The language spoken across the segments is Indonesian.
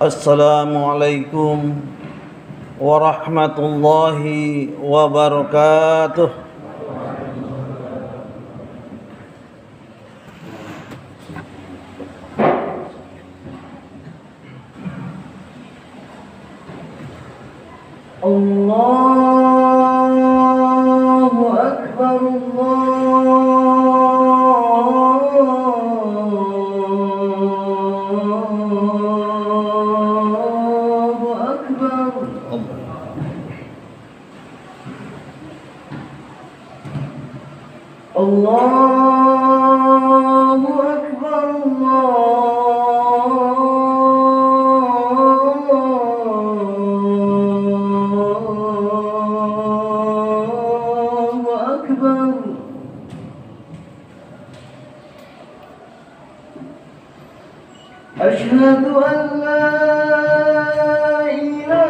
Assalamualaikum warahmatullahi wabarakatuh. Allahu Akbar, Allahu Akbar. Allahu Akbar, Allahu Akbar. Asyhadu an la ilaha illallah.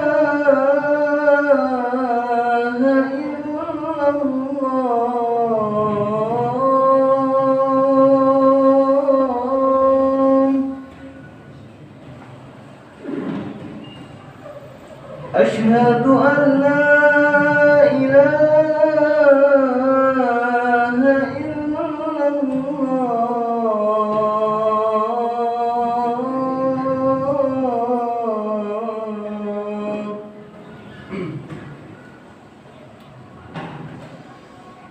Asyhadu an la ilaha illallah.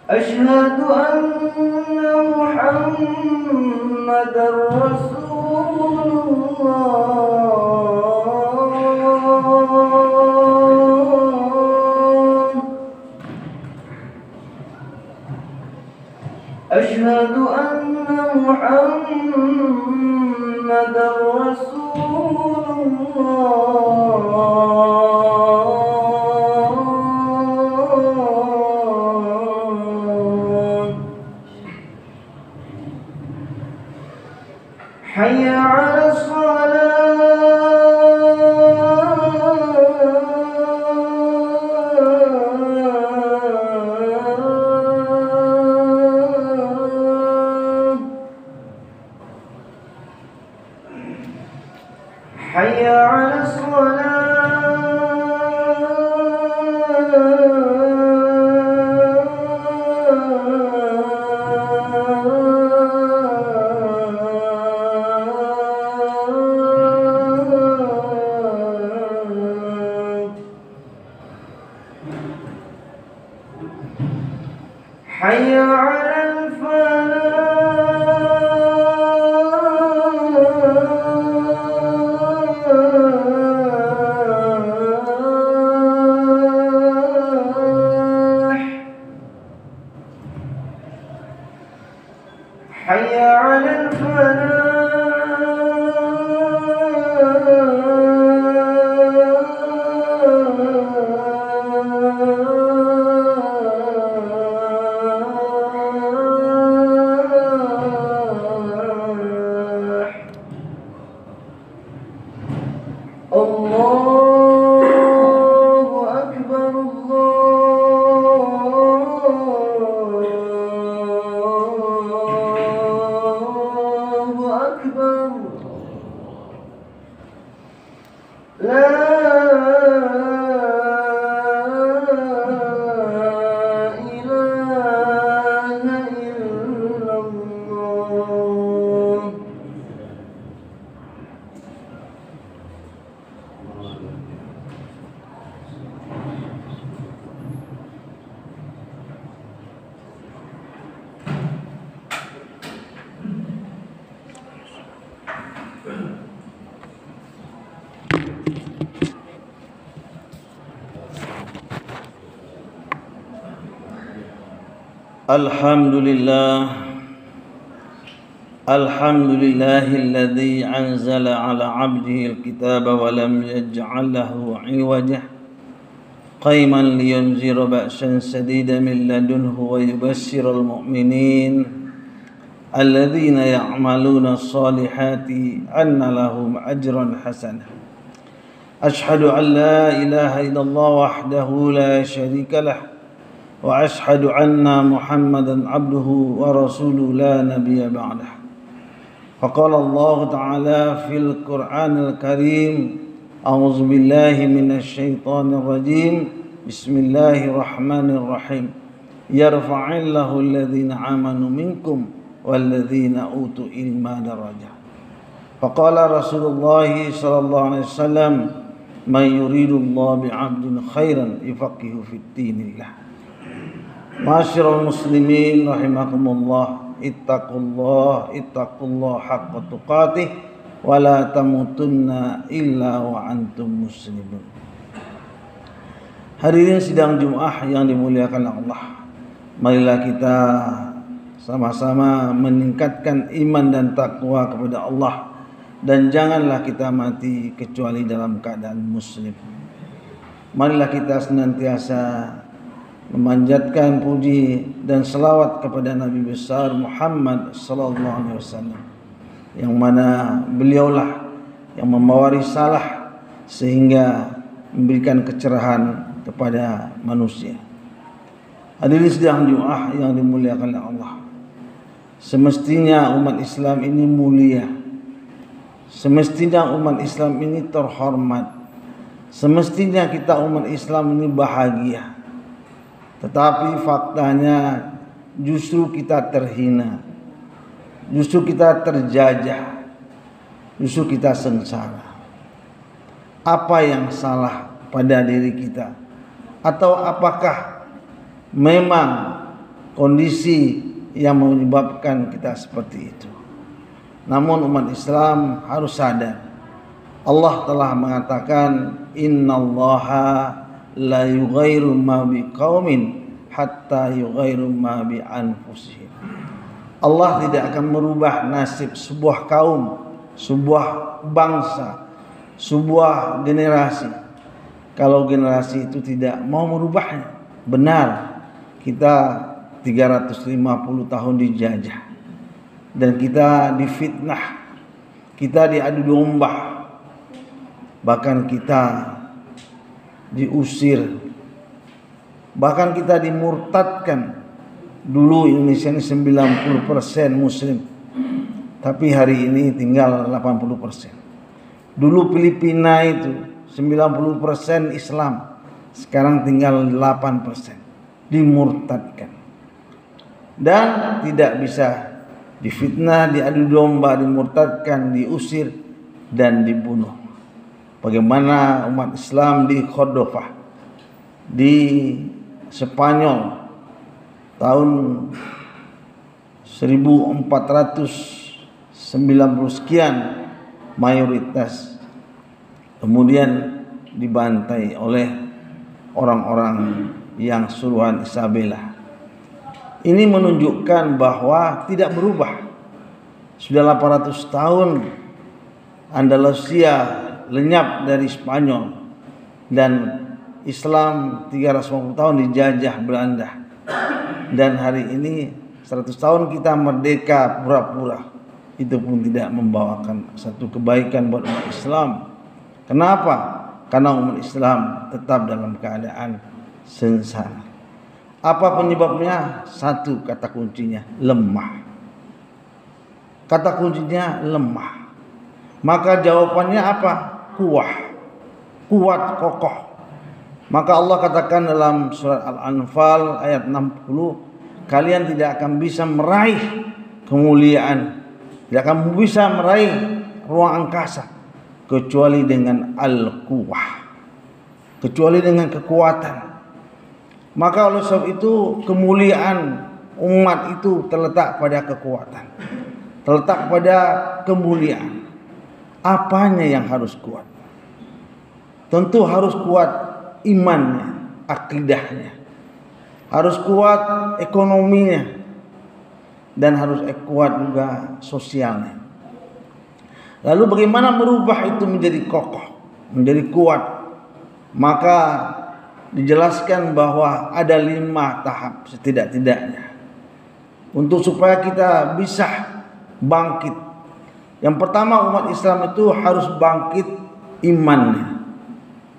Asyhadu anna Muhammadar Rasulullah. Asyhadu anna Muhammadar Rasulullah. Hayya 'alas salah. Hayya 'alas salah. Hayya 'alal falah. Hayya 'alal falah. Allahu Akbar, Allahu Akbar. La ilaha illallah. Alhamdulillahilladzi anzala ala abdihil kitaba wa lam yaj'al lahu 'iwaja qayman liyunzira ba'san sadida min ladunhu wa yubashshiral mu'minin alladzina ya'maluna as-salihati anna lahum ajran hasanah. Ashhadu an la ilaha illallah wahdahu la syarika lah wa ashhadu anna Muhammadan abduhu wa rasuluhu la nabiyya ba'dah. Faqala Allah Ta'ala fil Qur'anil Karim, a'udzu billahi minasy syaithanir rajim. Bismillahirrahmanirrahim. Yarfa'illahu alladhina amanu minkum walladzina utu ilma darajat. Faqala Rasulullah sallallahu alaihi wasallam, man yuridullahu bi'abdin khairan yufaqihu fid dinillah. Ma'asyiral muslimin rahimakumullah, ittaqullah haqqa tuqatih wa la tamutunna illa wa antum muslimun. Hadirin sidang Jumat yang dimuliakan Allah, marilah kita sama-sama meningkatkan iman dan takwa kepada Allah, dan janganlah kita mati kecuali dalam keadaan muslim. Marilah kita senantiasa memanjatkan puji dan selawat kepada Nabi besar Muhammad sallallahu alaihi wasallam, yang mana beliaulah yang membawa risalah sehingga memberikan kecerahan kepada manusia. Hadirin sidang Jumat yang dimuliakan Allah, semestinya umat Islam ini mulia. Semestinya umat Islam ini terhormat. Semestinya kita umat Islam ini bahagia. Tetapi faktanya justru kita terhina. Justru kita terjajah. Justru kita sengsara. Apa yang salah pada diri kita? Atau apakah memang kondisi yang menyebabkan kita seperti itu? Namun umat Islam harus sadar, Allah telah mengatakan, innallaha la yughayyiru ma biqaumin hatta yughayyiru ma bi anfusihim. Allah tidak akan merubah nasib sebuah kaum, sebuah bangsa, sebuah generasi kalau generasi itu tidak mau merubahnya. Benar, kita 350 tahun dijajah, dan kita difitnah, kita diadu domba, bahkan kita diusir, bahkan kita dimurtadkan. Dulu Indonesia ini 90% muslim, tapi hari ini tinggal 80%. Dulu Filipina itu 90% Islam, sekarang tinggal 8%, dimurtadkan. Dan tidak bisa difitnah, diadu domba, dimurtadkan, diusir, dan dibunuh. Bagaimana umat Islam di Cordova, di Spanyol tahun 1490 sekian, mayoritas kemudian dibantai oleh orang-orang yang suruhan Isabella. Ini menunjukkan bahwa tidak berubah. Sudah 800 tahun Andalusia lenyap dari Spanyol, dan Islam 350 tahun dijajah Belanda. Dan hari ini 100 tahun kita merdeka pura-pura, itu pun tidak membawakan satu kebaikan buat umat Islam. Kenapa? Karena umat Islam tetap dalam keadaan sengsara. Apa penyebabnya? Satu kata kuncinya, lemah. Kata kuncinya lemah. Maka jawabannya apa? Kuat, kokoh. Maka Allah katakan dalam surat Al-Anfal ayat 60, kalian tidak akan bisa meraih kemuliaan, tidak akan bisa meraih ruang angkasa kecuali dengan al-quwah, kecuali dengan kekuatan. Maka oleh sebab itu kemuliaan umat itu terletak pada kekuatan, terletak pada kemuliaan. Apanya yang harus kuat? Tentu harus kuat imannya, akidahnya, harus kuat ekonominya, dan harus kuat juga sosialnya. Lalu bagaimana merubah itu menjadi kokoh, menjadi kuat? Maka dijelaskan bahwa ada 5 tahap setidak-tidaknya untuk supaya kita bisa bangkit. Yang pertama, umat Islam itu harus bangkit imannya,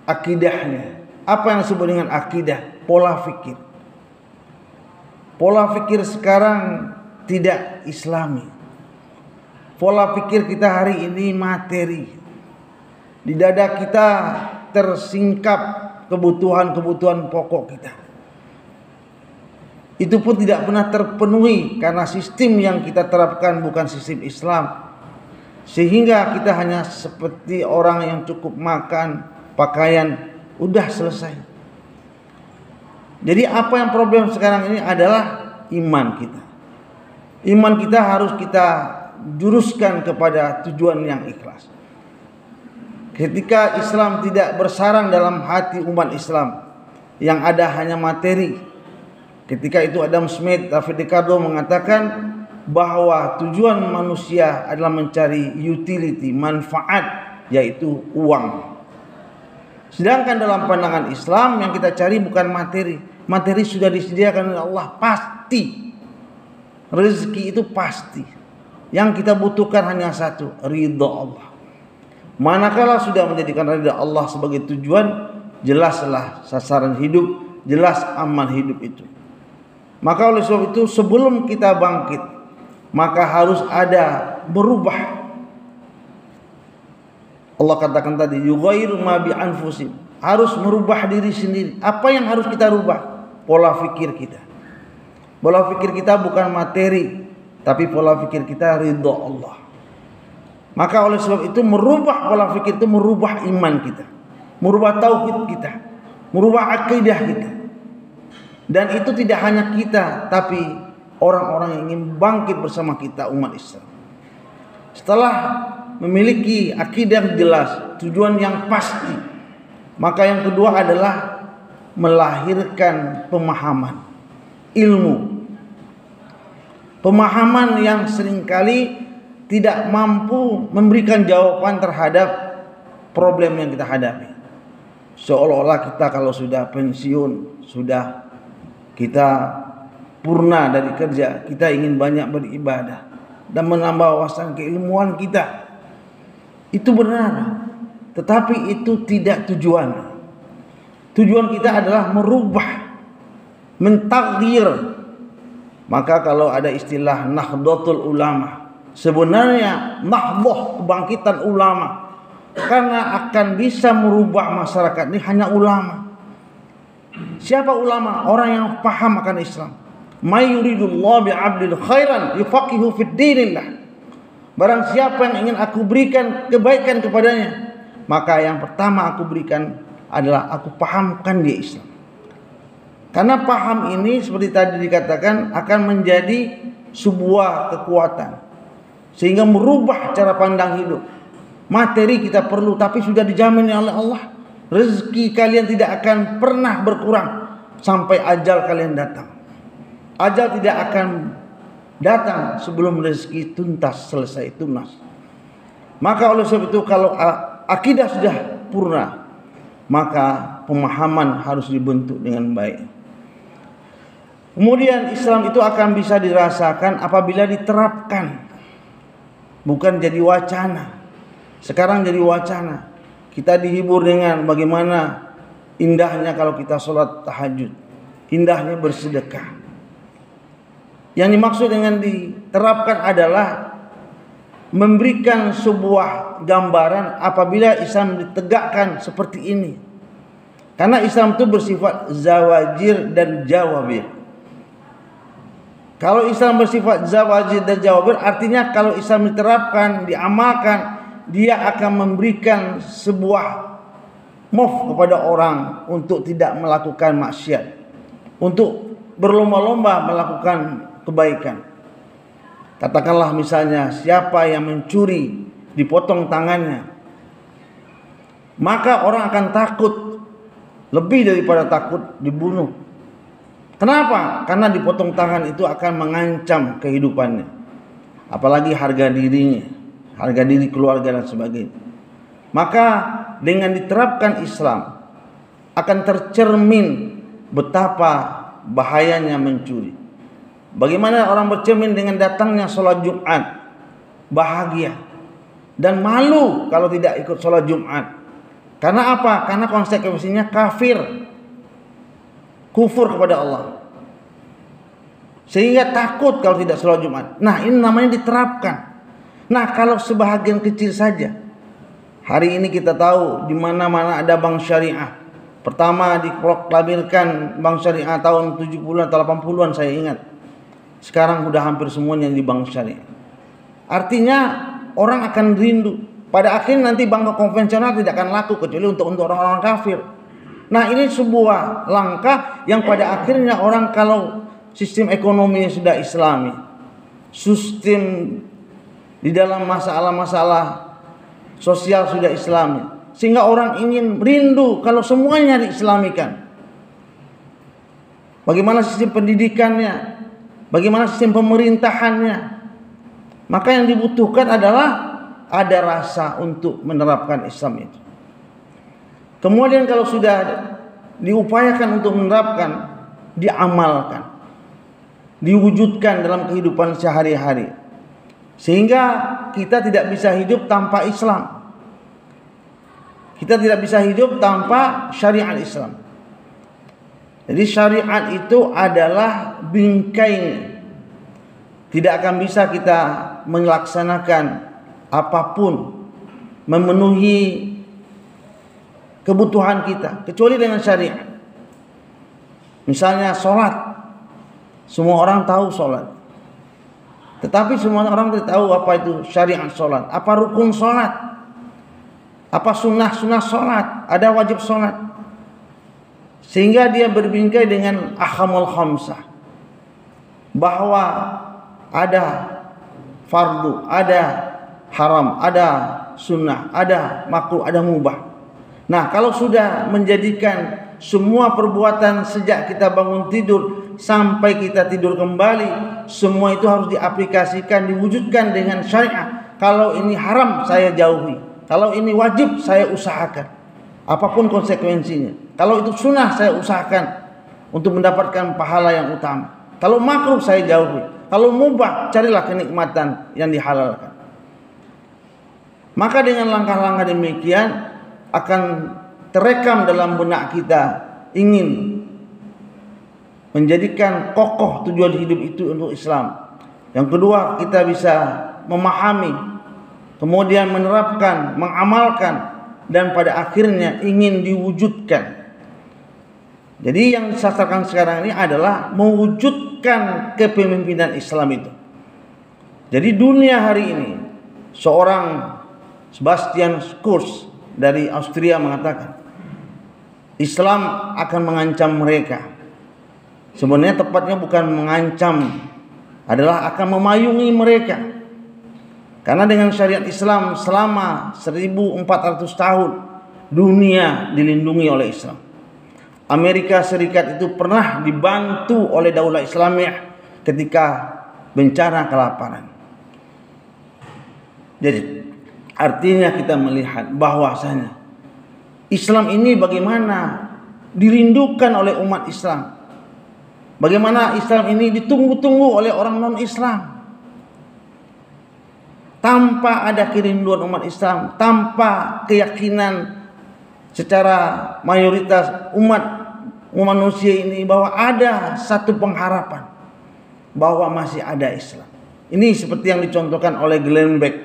akidahnya. Apa yang disebut dengan akidah? Pola fikir. Pola fikir sekarang tidak Islami. pola pikir kita hari ini materi. Di dada kita tersingkap kebutuhan-kebutuhan pokok kita. Itu pun tidak pernah terpenuhi karena sistem yang kita terapkan bukan sistem Islam. Sehingga kita hanya seperti orang yang cukup makan, pakaian, udah selesai. Jadi apa yang problem sekarang ini adalah iman kita. Iman kita harus kita juruskan kepada tujuan yang ikhlas. Ketika Islam tidak bersarang dalam hati umat Islam, yang ada hanya materi. Ketika itu Adam Smith, David Ricardo mengatakan bahwa tujuan manusia adalah mencari utility, manfaat, yaitu uang. Sedangkan dalam pandangan Islam yang kita cari bukan materi. Materi sudah disediakan oleh Allah, pasti. Rezeki itu pasti. Yang kita butuhkan hanya satu, ridha Allah. Manakala sudah menjadikan ridha Allah sebagai tujuan, jelaslah sasaran hidup, jelas amal hidup itu. Maka oleh sebab itu sebelum kita bangkit, maka harus ada berubah. Allah katakan tadi, yughayyiru ma bi anfusihim, harus merubah diri sendiri. Apa yang harus kita rubah? Pola pikir kita. Pola pikir kita bukan materi, tapi pola pikir kita ridha Allah. Maka oleh sebab itu merubah pola pikir itu merubah iman kita, merubah tauhid kita, merubah akidah kita. Dan itu tidak hanya kita, tapi orang-orang yang ingin bangkit bersama kita, umat Islam. Setelah memiliki akidah yang jelas, tujuan yang pasti, maka yang kedua adalah melahirkan pemahaman, ilmu. Pemahaman yang seringkali tidak mampu memberikan jawaban terhadap problem yang kita hadapi. Seolah-olah kita kalau sudah pensiun, sudah kita purna dari kerja, kita ingin banyak beribadah dan menambah wawasan keilmuan kita. Itu benar, tetapi itu tidak tujuan. Tujuan kita adalah merubah, mentaghyir. Maka kalau ada istilah Nahdlatul Ulama, sebenarnya nahdoh, kebangkitan ulama, karena akan bisa merubah masyarakat ini hanya ulama. Siapa ulama? Orang yang paham akan Islam. May yuridullahu bi'abdil khairan yufaqihu fid dinillah. Barang siapa yang ingin aku berikan kebaikan kepadanya, maka yang pertama aku berikan adalah aku pahamkan dia Islam. Karena paham ini seperti tadi dikatakan akan menjadi sebuah kekuatan, sehingga merubah cara pandang hidup. Materi kita perlu, tapi sudah dijamin oleh Allah. Rezeki kalian tidak akan pernah berkurang sampai ajal kalian datang. Ajal tidak akan datang sebelum rezeki tuntas, selesai, tunas. Maka oleh sebab itu kalau akidah sudah purna, maka pemahaman harus dibentuk dengan baik. Kemudian Islam itu akan bisa dirasakan apabila diterapkan, bukan jadi wacana. Sekarang jadi wacana. Kita dihibur dengan bagaimana indahnya kalau kita sholat tahajud, indahnya bersedekah. Yang dimaksud dengan diterapkan adalah memberikan sebuah gambaran apabila Islam ditegakkan seperti ini. Karena Islam itu bersifat zawajir dan jawabir. Kalau Islam bersifat zawajir dan jawabir, artinya kalau Islam diterapkan, diamalkan, dia akan memberikan sebuah move kepada orang untuk tidak melakukan maksiat, untuk berlomba-lomba melakukan kebaikan. Katakanlah misalnya siapa yang mencuri dipotong tangannya, maka orang akan takut, lebih daripada takut dibunuh. Kenapa? Karena dipotong tangan itu akan mengancam kehidupannya, apalagi harga dirinya, harga diri keluarga dan sebagainya. Maka dengan diterapkan Islam akan tercermin betapa bahayanya mencuri. Bagaimana orang bercermin dengan datangnya sholat Jumat, bahagia dan malu kalau tidak ikut sholat Jumat. Karena apa? Karena konsekuensinya kafir, kufur kepada Allah, sehingga takut kalau tidak sholat Jumat. Nah, ini namanya diterapkan. Nah, kalau sebahagian kecil saja, hari ini kita tahu di mana-mana ada bank syariah. Pertama diproklamirkan bank syariah tahun 70-an atau 80-an saya ingat. Sekarang sudah hampir semuanya di bank syariah. Artinya orang akan rindu. Pada akhirnya nanti bank konvensional tidak akan laku kecuali untuk orang-orang kafir. Nah, ini sebuah langkah yang pada akhirnya orang kalau sistem ekonominya sudah islami, sistem di dalam masalah-masalah sosial sudah islami, sehingga orang ingin rindu kalau semuanya diislamikan. Bagaimana sistem pendidikannya, bagaimana sistem pemerintahannya. Maka yang dibutuhkan adalah ada rasa untuk menerapkan Islam itu. Kemudian kalau sudah diupayakan untuk menerapkan, diamalkan, diwujudkan dalam kehidupan sehari-hari, sehingga kita tidak bisa hidup tanpa Islam. Kita tidak bisa hidup tanpa syariat Islam. Jadi syariat itu adalah bingkainya. Tidak akan bisa kita melaksanakan apapun, memenuhi kebutuhan kita kecuali dengan syariat. Misalnya sholat, semua orang tahu sholat, tetapi semua orang tidak tahu apa itu syariat sholat, apa rukun sholat, apa sunnah sholat, ada wajib sholat, sehingga dia berbingkai dengan ahkamul khamsah, bahwa ada fardu, ada haram, ada sunnah, ada makruh, ada mubah. Nah, kalau sudah menjadikan semua perbuatan sejak kita bangun tidur sampai kita tidur kembali, semua itu harus diaplikasikan, diwujudkan dengan syariat. Kalau ini haram saya jauhi, kalau ini wajib saya usahakan, apapun konsekuensinya. Kalau itu sunnah saya usahakan untuk mendapatkan pahala yang utama. Kalau makruh saya jauhi, kalau mubah carilah kenikmatan yang dihalalkan. Maka dengan langkah-langkah demikian akan terekam dalam benak kita ingin menjadikan kokoh tujuan hidup itu untuk Islam. Yang kedua, kita bisa memahami, kemudian menerapkan, mengamalkan, dan pada akhirnya ingin diwujudkan. Jadi yang disastakan sekarang ini adalah mewujudkan kepemimpinan Islam itu. Jadi dunia hari ini, seorang Sebastian Kurz dari Austria mengatakan, Islam akan mengancam mereka. Sebenarnya tepatnya bukan mengancam, adalah akan memayungi mereka. Karena dengan syariat Islam selama 1400 tahun dunia dilindungi oleh Islam. Amerika Serikat itu pernah dibantu oleh Daulah Islamiyah ketika bencana kelaparan. Jadi artinya kita melihat bahwasanya Islam ini bagaimana dirindukan oleh umat Islam. Bagaimana Islam ini ditunggu-tunggu oleh orang non-Islam. Tanpa ada kerinduan umat Islam, tanpa keyakinan secara mayoritas umat manusia ini bahwa ada satu pengharapan bahwa masih ada Islam. Ini seperti yang dicontohkan oleh Glenn Beck,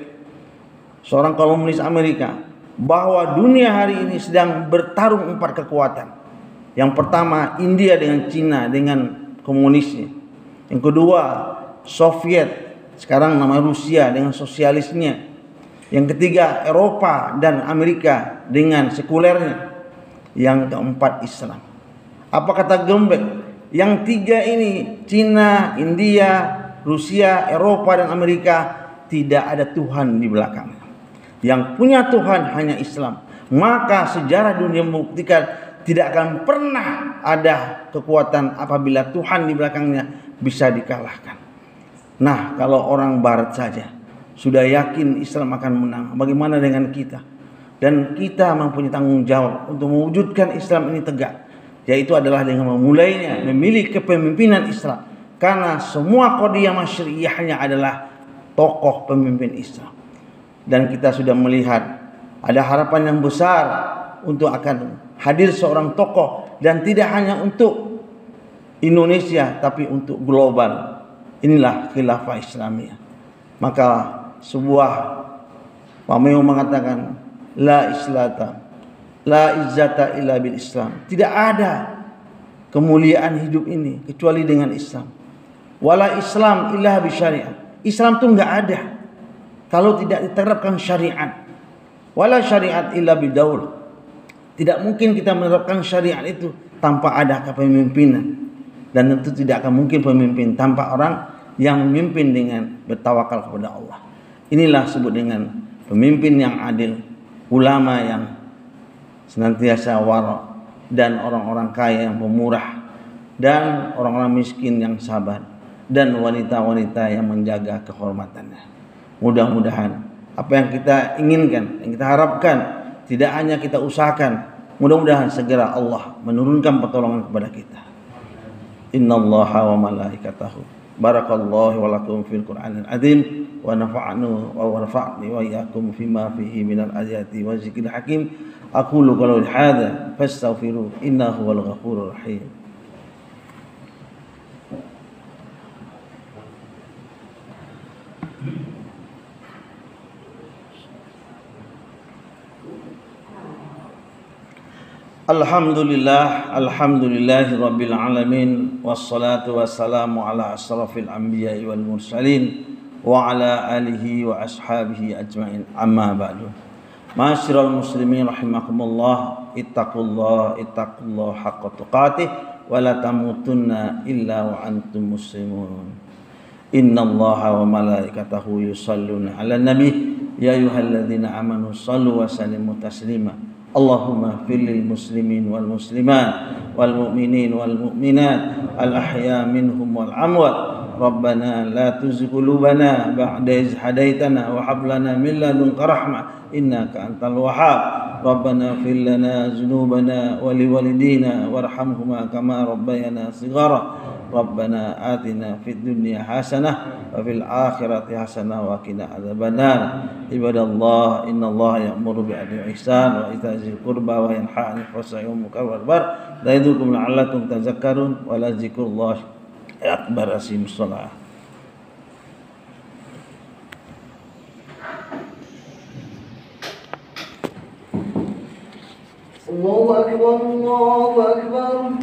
seorang kolumnis Amerika, bahwa dunia hari ini sedang bertarung 4 kekuatan. Yang pertama India dengan Cina dengan komunisnya. Yang kedua Soviet, sekarang nama Rusia dengan sosialisnya. Yang ketiga Eropa dan Amerika dengan sekulernya. Yang keempat Islam. Apa kata Gembek? Yang tiga ini, Cina, India, Rusia, Eropa dan Amerika, tidak ada Tuhan di belakangnya. Yang punya Tuhan hanya Islam. Maka sejarah dunia membuktikan tidak akan pernah ada kekuatan apabila Tuhan di belakangnya bisa dikalahkan. Nah, kalau orang Barat saja sudah yakin Islam akan menang, bagaimana dengan kita? Dan kita mempunyai tanggung jawab untuk mewujudkan Islam ini tegak, yaitu adalah dengan memulainya, memilih kepemimpinan Islam. Karena semua qadiyah masyri'iyahnya adalah tokoh pemimpin Islam. Dan kita sudah melihat ada harapan yang besar untuk akan hadir seorang tokoh, dan tidak hanya untuk Indonesia tapi untuk global. Inilah khilafah Islamiyah. Maka sebuah pameo mengatakan la islata la izzata illa bil Islam. Tidak ada kemuliaan hidup ini kecuali dengan Islam. Wala Islam illa bi syariah. Islam itu enggak ada kalau tidak diterapkan syariat. Wala syariat illa bi daul. Tidak mungkin kita menerapkan syariat itu tanpa ada kepemimpinan. Dan tentu tidak akan mungkin pemimpin tanpa orang yang memimpin dengan bertawakal kepada Allah. Inilah sebut dengan pemimpin yang adil, ulama yang senantiasa wara, dan orang-orang kaya yang pemurah, dan orang-orang miskin yang sabar, dan wanita-wanita yang menjaga kehormatannya. Mudah-mudahan apa yang kita inginkan, yang kita harapkan, tidak hanya kita usahakan, mudah-mudahan segera Allah menurunkan pertolongan kepada kita. Innallaha wa malaikatahu barakallahu wa lakum fil Qur'anil azim wa nafa'nu wa warfa'ni wa iyyakum fima fihi minal ayati wa zikril hakim. Aqulu qawli hadza fastaghfiru innahu wal ghafurur rahim. Alhamdulillahi rabbil alamin, wassalatu wassalamu ala asrafil anbiya'i wal mursalin wa ala alihi wa ashabihi ajma'in, amma ba'du. Ma'asyiral muslimin rahimakumullah, ittaqullah haqqa tuqatih wa la tamutunna illa wa antum muslimun. Innallaha wa malaikatahu yusalluna 'alan nabi ya ayyuhalladzina amanu shallu wa sallimu taslima. Allahumma fir lil muslimin wal muslimat wal mu'minin wal mu'minat al ahya minhum wal amwat. Rabbana la tuzigh qulubana ba'da idh hadaitana wa hab lana min ladunka rahmah innaka antal wahhab. Rabbana fir lana dzunubana wa liwalidina warhamhuma kama rabbayana shighara. Rabbana atina fid dunya hasanah wa fil akhirati hasanah wa qina adzabannar. Ibadallah, innallaha ya'muru bil 'adli wal ihsan wa ita'i dzil qurba wa yanha 'anil fahsya'i wal munkari wal baghi ya'idukum la'allakum tadhakkarun wa la dzikrullahi akbar. Asim shalah. Allahu akbar, Allahu akbar.